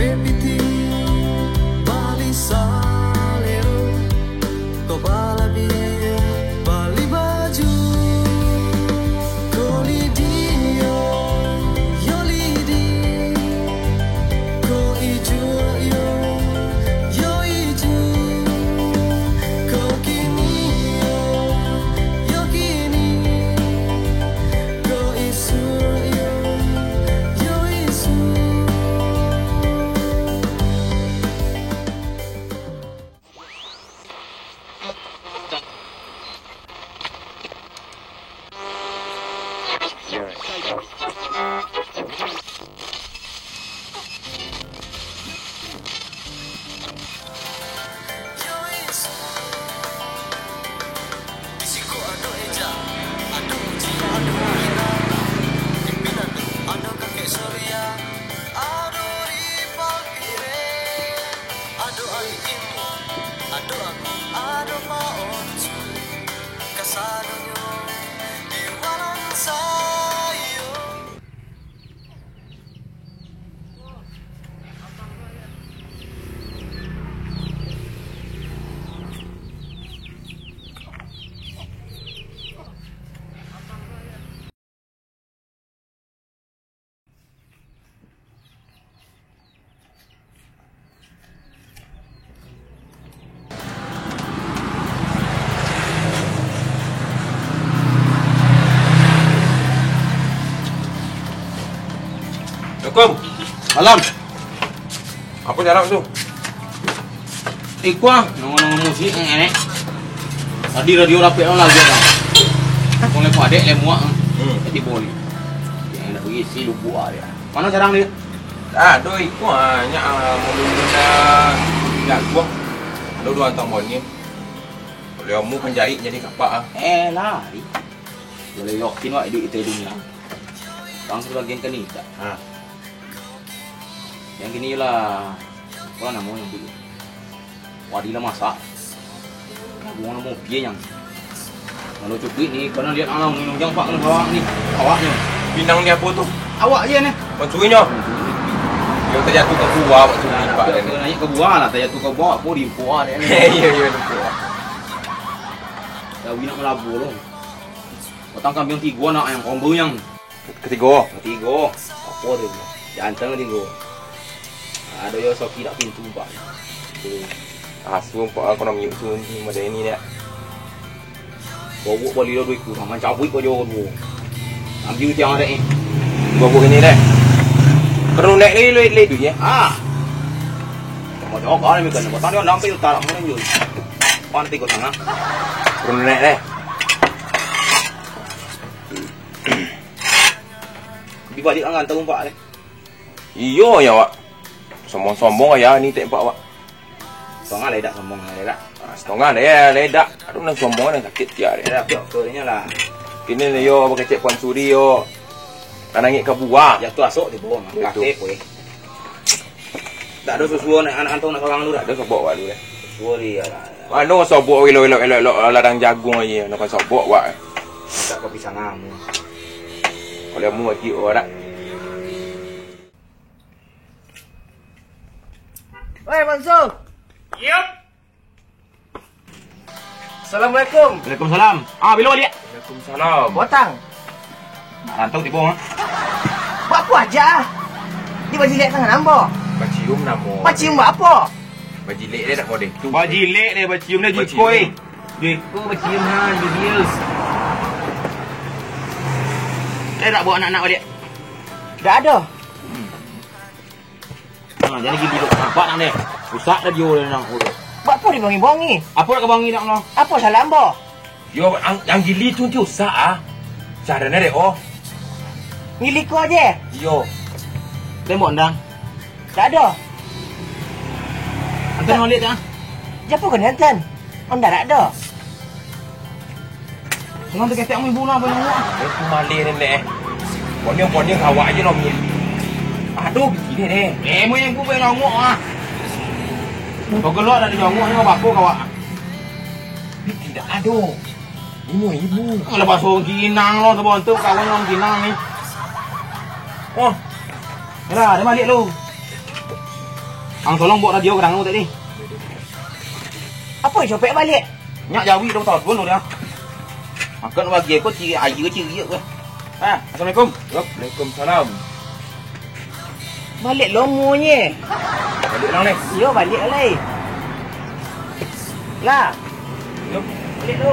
repiti bali salero ko bala biye bali baju ko lidio yo lidi ko ijo yo yo ijo ko kini yo kini ko isu yo yo isu. Isiko ado eja, ado uji, ado ina, pimpinan ado kakek surya, ado ripakire, ado alimu, ado aku, ado maonsu, kasadonyo di walang sayo. Assalamualaikum. Malam. Apa jarak tu? Ikwa, nongol musik enek. Tadi radio rapet lagi dah. Boleh padek le muak. Jadi boleh. Yang nak pergi si lubu dia. Mana sekarang dia? Ada ikut banyak mula-mula nak gua. Ada dua antang bonnya. Boleh mu penjahit jadi kapak Lah. Boleh yakin wak duit kita dunia. Bang sebagian ke ni tak? Yang gini lah. Kau nama yang dulu. Wadilah masak. Buang nama piye yang. Kalau cupit ni kena lihat alam minum jang pak awak ni. Awaknya. Pinang ni apa tu? Awak je ni. Pancurinya. Yang terjatuh ke buah waktu ni pak dia ni. Naik ke buah lah, terjatuh ke buah pun di buah dia ni. Ya lupa. Dah nak melabur loh. Potong kambing 3 nak ayam combo yang Ketiga. Apa dia? Jantan 3. Ada yo soki tak pintu pak. Asu pak aku nak mute tu ni macam ni dia. Bawa balik duit ku sama cabut kau jauh tu. Ambil tiang ada ni. Gua buat ni dah. Perlu naik le tu je. Mau jauh kau ni kan. Potong dia nampak tu tak mana jauh. Pan tiga tengah. Perlu naik dah. Dibalik angan tahu pak ni. Iyo ya wak. Sombong-sombong ya ni tak pak wak. Soalnya ledak sombong ledak. Setengah dia ledak. Aduh nak sombong nak sakit dia. Ledak piok tu nya lah. Kini ni yo apa kecek puan suri yo. Nangik ke buah. Jatuh asuk di bawah kakek kowe. Tak ada susu anak antong nak seorang lu dah. Ada sobok wak dulu dah. Susu dia lah. Mana sobok elok ladang jagung aje. Nak sobok wak. Tak kopi sangamu. Kalau mu lagi orang. Woi Mansur. Yup. Assalamualaikum. Waalaikumsalam. Bila balik? Waalaikumsalam. Botang. Nak rantau di bawah. Buat apa aja? Ni baju lek tangan ambo. Bacium nama. Cium buat apa? Bajilek dia nak model tu. Bajilek dia bacium dia jikoi. Jiko bacium han bius. Tak bawa anak-anak balik. Dah ada. Jadi gini duk nampak nak ni. Rusak dah dia nak urut. Buat apa dia bongi-bongi? Apa nak kebangi nak no? Apa salah ambo? Yo yang gili tu usah ah. Cara ni deh oh. Ngili ko aje. Yo. Tembok ndang. Tak ada. Antan balik tak? Siapa kena Anton? Onda tak ada. Senang tu ketek main bola banyak orang. Itu malih ni deh. Poniong kawak aje nom ni. Aduh gini deh. Mu yang ku main ngok ah. Kau keluar dari jongok ni apa kau awak? Tidak ada. Ibu. Lepas orang kinang lo sebab tu kawan orang kinang ni. Oh, Yalah, dia balik lu. Ang tolong bawa radio kerang kamu tadi. Apa yang copek balik? Nyak jawi dah tahu pun dia. Makan bagi aku ciri air ciri ke. Ha, Assalamualaikum. Waalaikumsalam. Balik lomonya. Balik lang ni. Yo balik alai. Lah. Yo. Balik tu.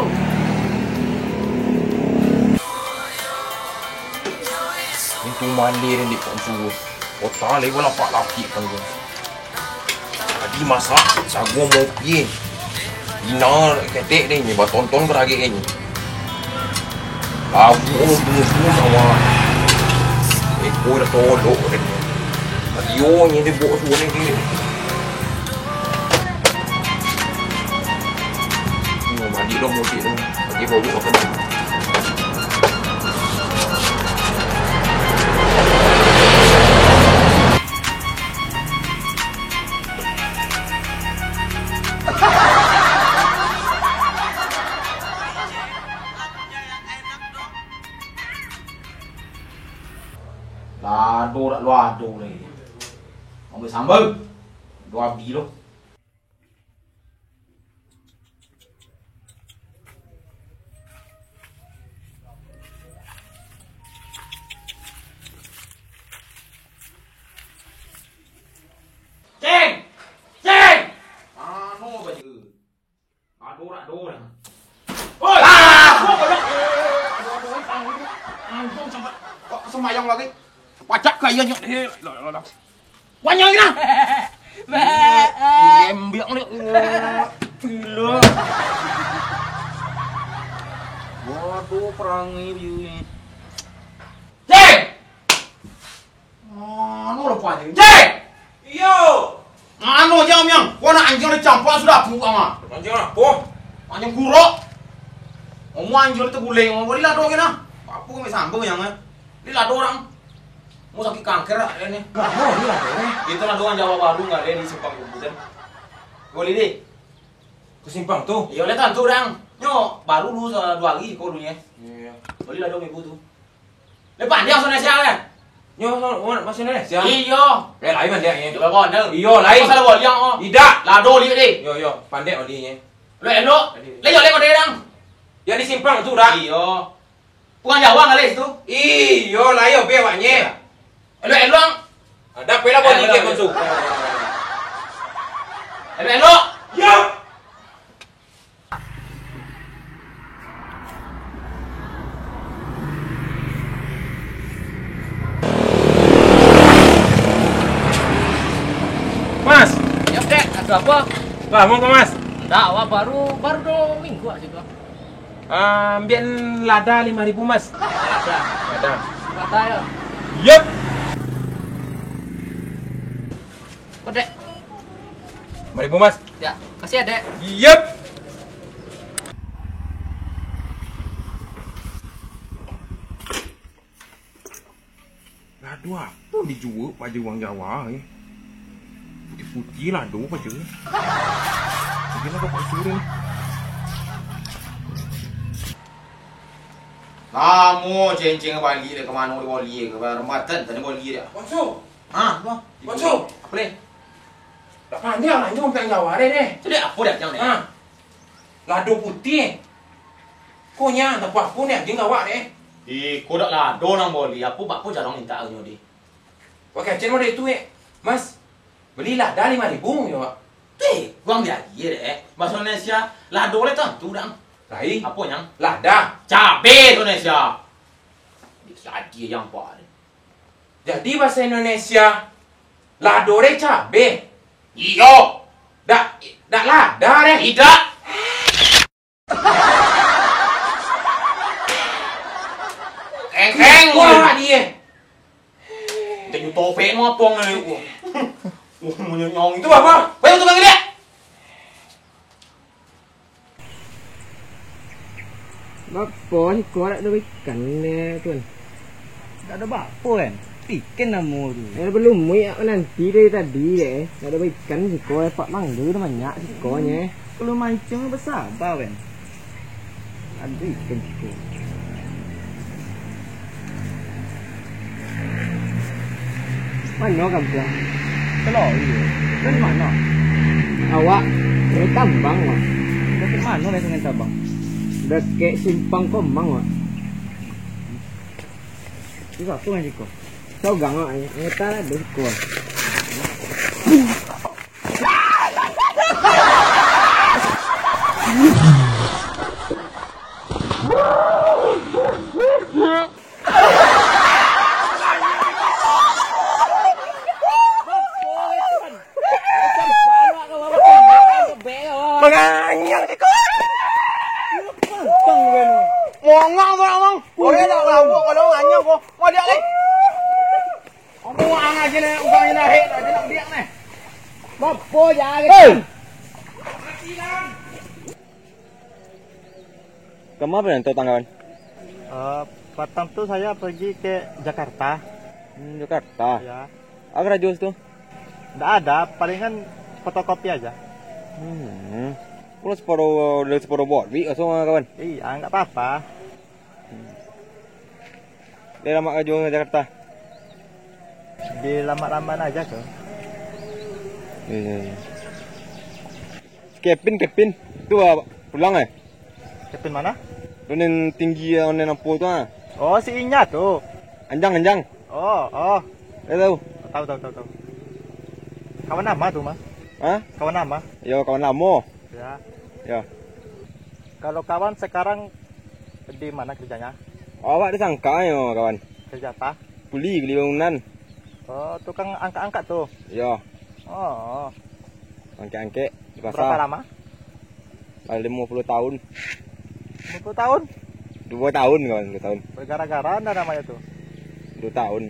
Itu mandi ni pun suruh. Otak lagi lapak-lapik kan tu. Tadi masak sagu mau piye. Dina ketek ni tonton beragik ni. Aku semua sama. Ekor dah tolok ni. Radio ni dia bawa suara ni. Mandi lo mau tu. Bagi bawa makan. Lado tak lado lagi. Ambil sambal. Dua abdi lo. Ceng! Ceng! Anu baju. Lado dah. Oi! Aduh, sampai kok semayang lagi. Pacak kaya nyok. Wanyang kena. Diembiak ni. Gila. Waduh, perangi view ni. Cek! Anu rupanya. Cek! Yo. Anu jam yang. Kau nak anjing dia campak sudah aku ama. Anjing apa? Anjing kurok. Omong anjing itu boleh. Omong boleh lah doang kena. Apa kau sambung yang ni? Ni lah orang. Mau sakit kanker lah ini. Oh, ni lah. Itu lah doang Jawa Baru nggak ada di simpang komputer. Boleh deh. Kesimpang tu. Iya, lihat tu orang. Nyo baru lu 2 hari kau dunia. Iya. Boleh lah dong ibu tu. Lepas dia sana siapa kan? Yo, masih ni. Siang. Iya. Lain pandai ni. Coba kau dah. Iyo, lain. Masalah boleh yang oh. Tidak. Lado lihat deh. Yo, pandai odinya. Lo elok. Lihat kau deh orang. Yang di simpang tu dah. Iya. Bukan Jawa kali itu. Iyo, lain be awaknya. Elok. Ada pela boleh ke masuk. Elok. Yo. Mas, Ya, Dek, ada apa? wah mau ke Mas? Tak, awak baru 2 minggu aja tu. Ambil lada 5.000 Mas. Ada. Lada. Kata ya. Yup. Kau Dek. 5.000 Mas. Ya, kasih ya, Dek. Yup. Lado apa dijual pada orang Jawa ni? Putih-putih lado apa je ni? Mungkin aku pak suruh ni. Kamu ceng-ceng balik dia ke mana dia boleh ke Rambatan tadi boleh dia. Bonsu. Ha, apa? Bonsu. Apa ni? Tak pandai lah ni orang Jawa deh. Jadi apa dah jangan ni? Ha. Lado putih. Kau nya tak apa pun ni jeng awak deh. Kau dah lah donang boleh. Apa bak pun jarang minta aku ni. Pakai cen mana itu Mas. Belilah dah 5.000 ya Pak. Tu, guang dia deh. Bahasa Indonesia lado le tentu dang. Lain. Apa yang? Lada. Cabe Indonesia. Dia yang apa? Jadi bahasa Indonesia lado re cabe. Iyo. Dak lada re. Tidak. Keng. Wah dia. Tengok topeng mau tuang ni. Menyong Itu apa? Bayu tu panggil dia. Bapa ni kau nak ada ikan ni tuan. Tak ada bapa kan? Ikan nama tu. Belum muak nanti dari tadi deh. Tak ada ikan si kau dapat mangga tu banyak si kau nya. Kalau mancing besar apa kan? Ada ikan si kau. Mana kamu pulang? Telori. Dari mana? Awak dari Tambang, Wak. Dari mana dari Sungai Sabang? Dekat Simpang Komang, Wak. Itu satu aja kok. Sogang, Wak. Ngetar ada kok. Menganyang di kau. Bang gue. Mongong mongong. Boleh tak ngawak kalau nganyang kau. Mau dia lagi. Aku ang aja nih, ukang ini naik, aja nak dia nih. Bapo jangan. Kemana berantau tanggapan? Pertama tuh saya pergi ke Jakarta. Jakarta. Ya. Agar jauh tuh. Nggak ada, palingan fotokopi aja. Kalau seporo bot, atau kawan? Iya, nggak apa-apa. Dia lama ke Jakarta. Di lama-lamaan aja tuh. Iya. Kepin, tu pulang eh? Kepin mana? Yang tinggi yang nampu tu ah. Oh, si Inya tuh. Anjang. Oh. Dia tahu. Tahu. Kawan nama tuh, Mas. Hah? Kawan nama. Ya kawan lama. Ya. Kalau kawan sekarang di mana kerjanya? Awak disangka ya kawan. Kerja apa? Kuli bangunan. Oh, tukang angkat-angkat tuh. Ya. Oh. Angke-angke di Berapa pasar. lama? 50 tahun. 50 tahun. 2 tahun kawan, 2 tahun. Gara-gara anda namanya tuh. 2 tahun.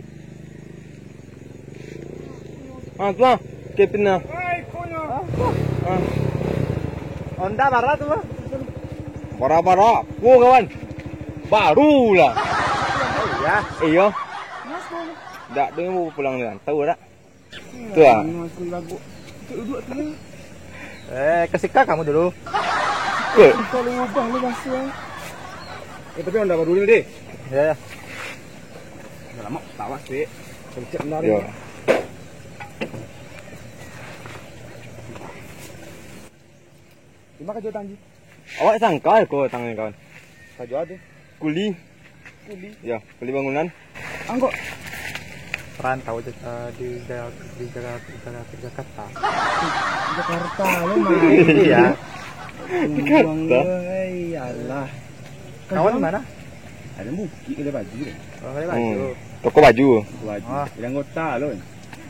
Tu ah. Kepin ah. Honda barat tuh, Mas. Bara-bara. Kawan. Baru lah. Oh iya. Iya. Tak dia mau pulang dengan tahu tak? Tu ah. Kesika kamu dulu. Kalau ubah lu masuk. Tapi anda baru ni deh. Ya. Dah lama tawas sih. Kencet benar. Ya. Terima kasih Tanji. Awak sangka kau tangan kawan. Saja ada. Kuli. Ya, kuli bangunan. Anggok. Perantau di Jakarta. Jakarta lu main. Iya. Jakarta. Iyalah. Kawan mana? Ada bukit ke baju deh. Oh, ada baju. Toko baju. Baju. Ah. Yang anggota lu.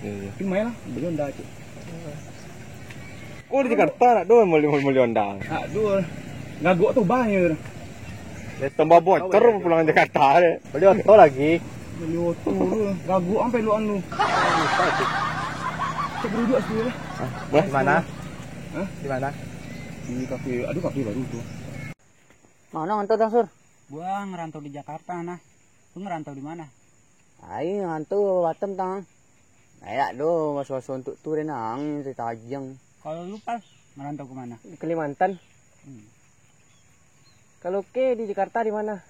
Tapi main lah, belum dah cik. Kau di Jakarta nak dua million dah. Aduh. Ngagok tuh banyak. Tambah bocor pulang Jakarta deh. Beli oto lagi. Beli oto lu. Ngagok sampai luan lu. Cek duduk sini lah. Di mana? Hah? Di mana? Di kafe, aduh kafe baru tuh. Mana ngantau dah sur? Gua ngerantau di Jakarta nah. Lu ngerantau di mana? Ayo ngantau Batam tang. Ayak do was-was untuk tu renang di Tajang. Kalau lu Pal, ngerantau ke mana? Di Kalimantan. Kalau ke di Jakarta di mana?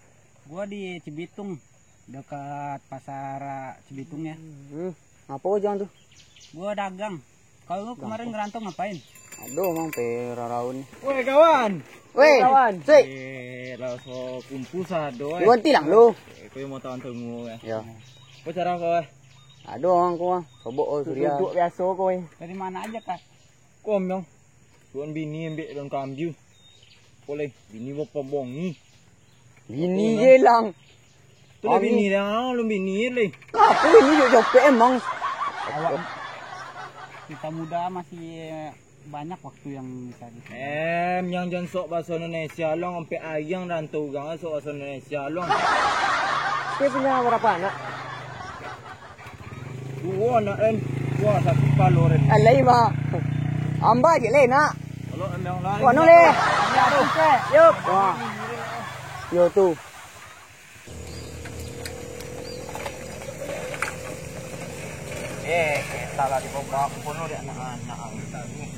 Gua di Cibitung, dekat pasar Cibitung ya. Apa jangan tuh? Gua dagang. Kalau lu kemarin ngerantau ngapain? Aduh, mang pe raraun. Woi kawan. Weh, kawan. Sik. Rasa kumpul sado. Ganti lang lu. Kau mau tahu tunggu eh. Ya. Kau cara kau eh. Aduh, ang ko. Sobok surya. Duduk biasa kau. Dari mana aja Kak? Kom yang. Tuan bini ambil dalam kamju. Boleh. Bini mau pembongi. Bini je lang. Tu lah bini dah. Lu bini le. Apa ini dia jopek emang? Awak kita muda masih banyak waktu yang bisa gitu. Yang jangan sok bahasa Indonesia long sampai ayang rantau gang sok bahasa Indonesia long. Dia punya berapa anak? 2 anak kan. 2 satu palo ren. Alai mah. Amba je le nak. Kalau yang lain. Wah, no le. Yup. Wah. Yo tu. Kita lah di bawah pun dia anak-anak kita ni.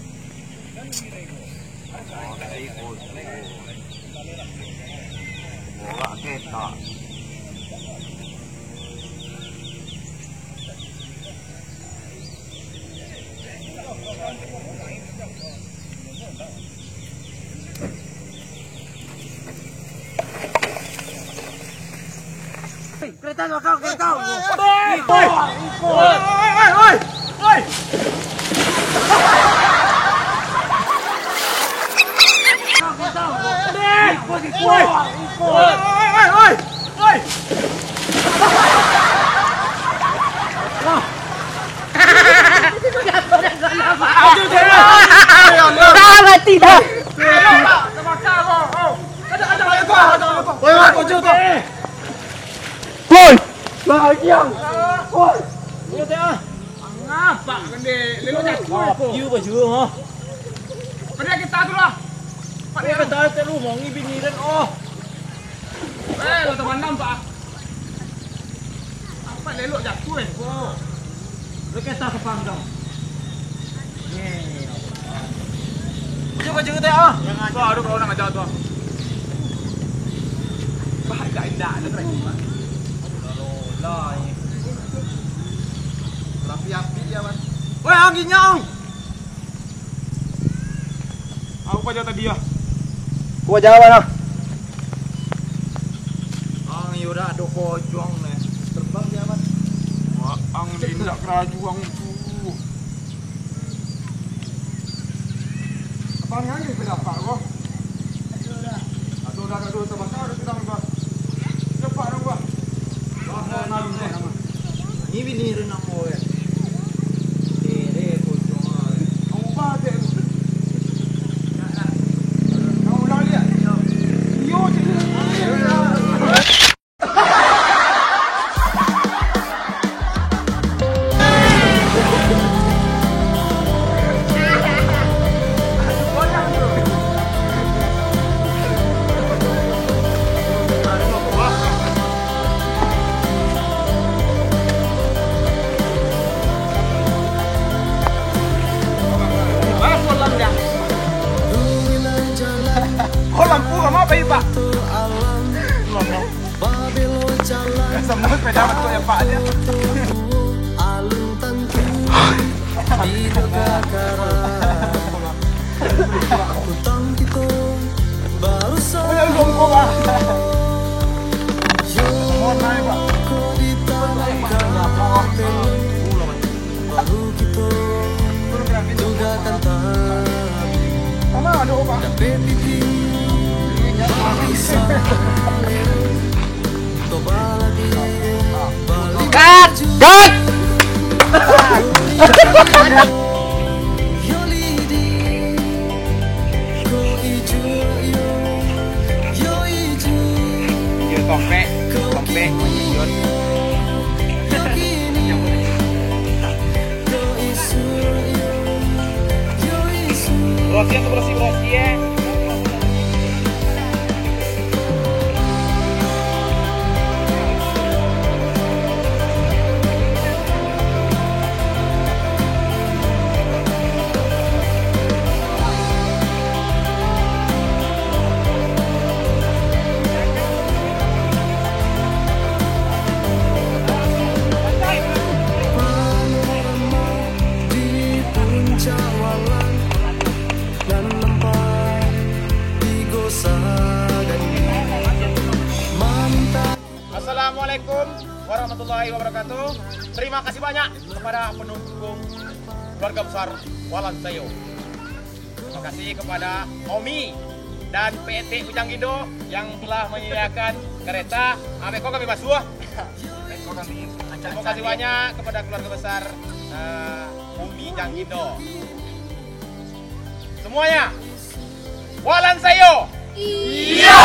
Bola kita. Gua jalan ah. Ang yura do ko juang ne. Terbang dia man. Wah, ang dindak kerajuang tu. Apa ngangi pendapat gua? Aduh dah terbakar dah kita gua. Cepat dah gua. Wah, nalu ne nama. Ni bini renang mo ya. Tere ko juang. Ang ba de. Semua sepeda betul ya Pak dia. Alun tentu diduga kara. Utang kita baru saja. Baru kita juga kantang. Tapi pipi bisa. Cut! Kompe, menyinjot. Brosi ya. Assalamualaikum warahmatullahi wabarakatuh. Terima kasih banyak kepada pendukung keluarga besar Walan Sayo. Terima kasih kepada Omi dan PT Ujang Gido yang telah menyediakan kereta. Kok kami basuh. Terima kasih banyak kepada keluarga besar Omi Ujang Gido. Semuanya Walan Sayo. Iya.